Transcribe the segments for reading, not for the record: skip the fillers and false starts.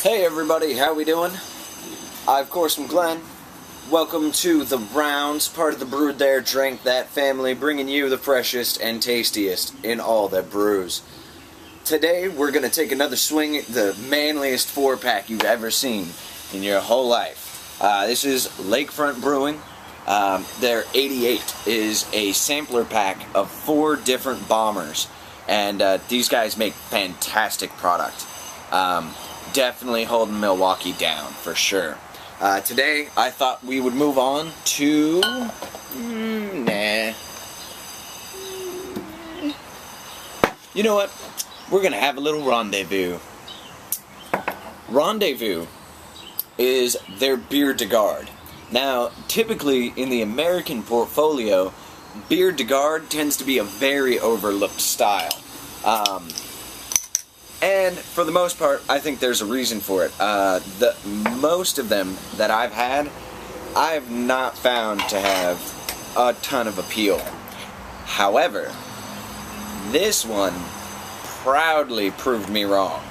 Hey everybody, how we doing? I of course am Glenn. Welcome to the Rounds, part of the Brewed There, Drank That family, bringing you the freshest and tastiest in all that brews. Today we're going to take another swing at the manliest 4-pack you've ever seen in your whole life. This is Lakefront Brewing. Their 88 is a sampler pack of 4 different bombers, and these guys make fantastic product. Definitely holding Milwaukee down, for sure. Today, I thought we would move on to... You know what? We're going to have a little Rendezvous. Rendezvous is their bière de garde. Now, typically, in the American portfolio, bière de garde tends to be a very overlooked style. And for the most part, I think there's a reason for it. Most of them that I've had, I have not found to have a ton of appeal. However, this one proudly proved me wrong.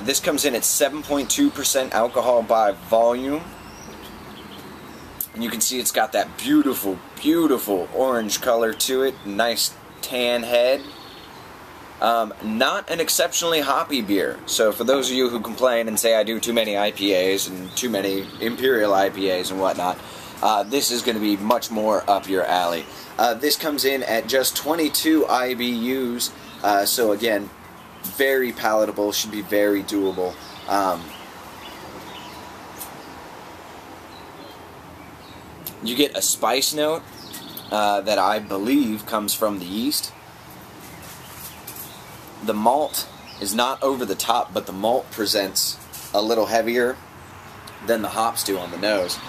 This comes in at 7.2% alcohol by volume. And you can see it's got that beautiful, beautiful orange color to it. Nice tan head. Not an exceptionally hoppy beer. So for those of you who complain and say I do too many IPAs and too many Imperial IPAs and whatnot, this is going to be much more up your alley. This comes in at just 22 IBUs, so again, very palatable, should be very doable. You get a spice note that I believe comes from the yeast. The malt is not over the top, but the malt presents a little heavier than the hops do on the nose.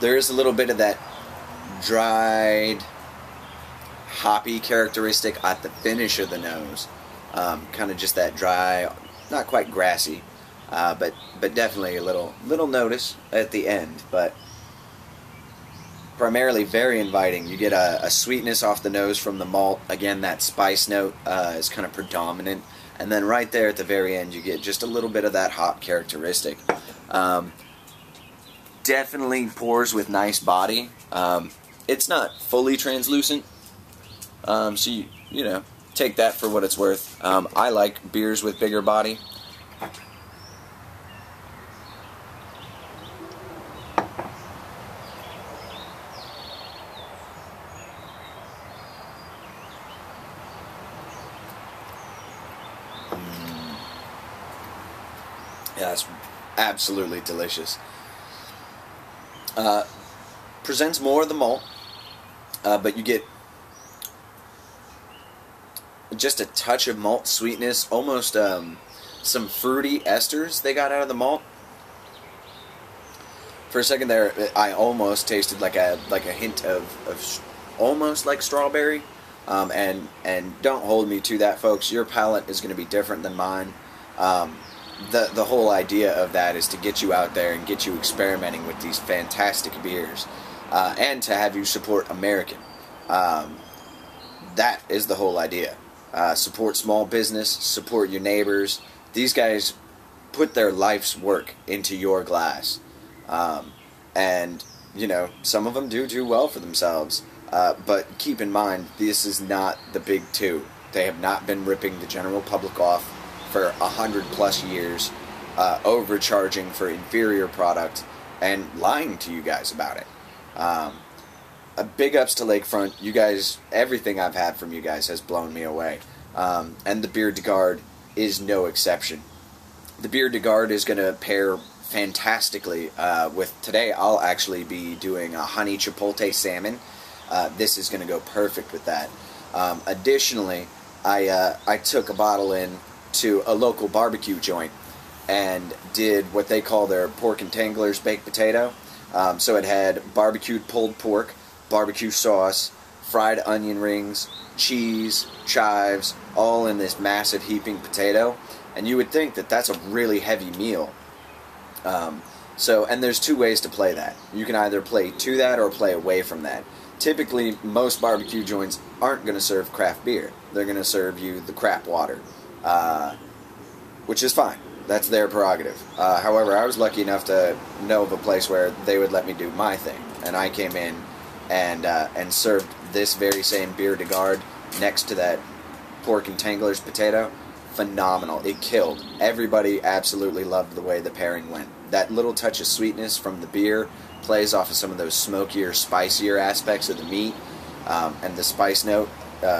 There is a little bit of that dried, hoppy characteristic at the finish of the nose. Kind of just that dry, not quite grassy, but definitely a little notice at the end. But primarily very inviting. You get a sweetness off the nose from the malt. Again, that spice note is kind of predominant. And then right there at the very end, you get just a little bit of that hop characteristic. Definitely pours with nice body. It's not fully translucent, so you know, take that for what it's worth. I like beers with bigger body. Yeah, it's absolutely delicious. Presents more of the malt, but you get just a touch of malt sweetness, almost some fruity esters they got out of the malt. For a second there, I almost tasted like a hint of almost like strawberry. And don't hold me to that, folks. Your palate is going to be different than mine. The whole idea of that is to get you out there and get you experimenting with these fantastic beers, and to have you support American. That is the whole idea. Support small business, support your neighbors. These guys put their life's work into your glass, and you know, some of them do well for themselves. But keep in mind, this is not the big two. They have not been ripping the general public off for 100+ years, overcharging for inferior product and lying to you guys about it. Big ups to Lakefront. You guys, everything I've had from you guys has blown me away. And the bière de garde is no exception. The bière de garde is going to pair fantastically with, today I'll actually be doing a honey chipotle salmon. This is going to go perfect with that. Additionally, I took a bottle in to a local barbecue joint and did what they call their pork and tanglers baked potato. So it had barbecued pulled pork, barbecue sauce, fried onion rings, cheese, chives, all in this massive heaping potato. And you would think that that's a really heavy meal. And there's 2 ways to play that. You can either play to that or play away from that. typically most barbecue joints aren't going to serve craft beer. They're going to serve you the crap water, which is fine. That's their prerogative. However, I was lucky enough to know of a place where they would let me do my thing, and I came in and served this very same bière de garde next to that pork and Tangler's potato. Phenomenal. It killed. Everybody absolutely loved the way the pairing went. That little touch of sweetness from the beer plays off of some of those smokier, spicier aspects of the meat, and the spice note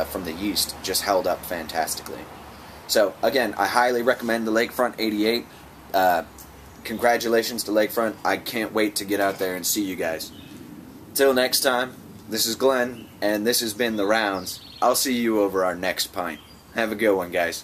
from the yeast just held up fantastically. So, again, I highly recommend the Lakefront 88. Congratulations to Lakefront. I can't wait to get out there and see you guys. Till next time, this is Glenn, and this has been The Rounds. I'll see you over our next pint. Have a good one, guys.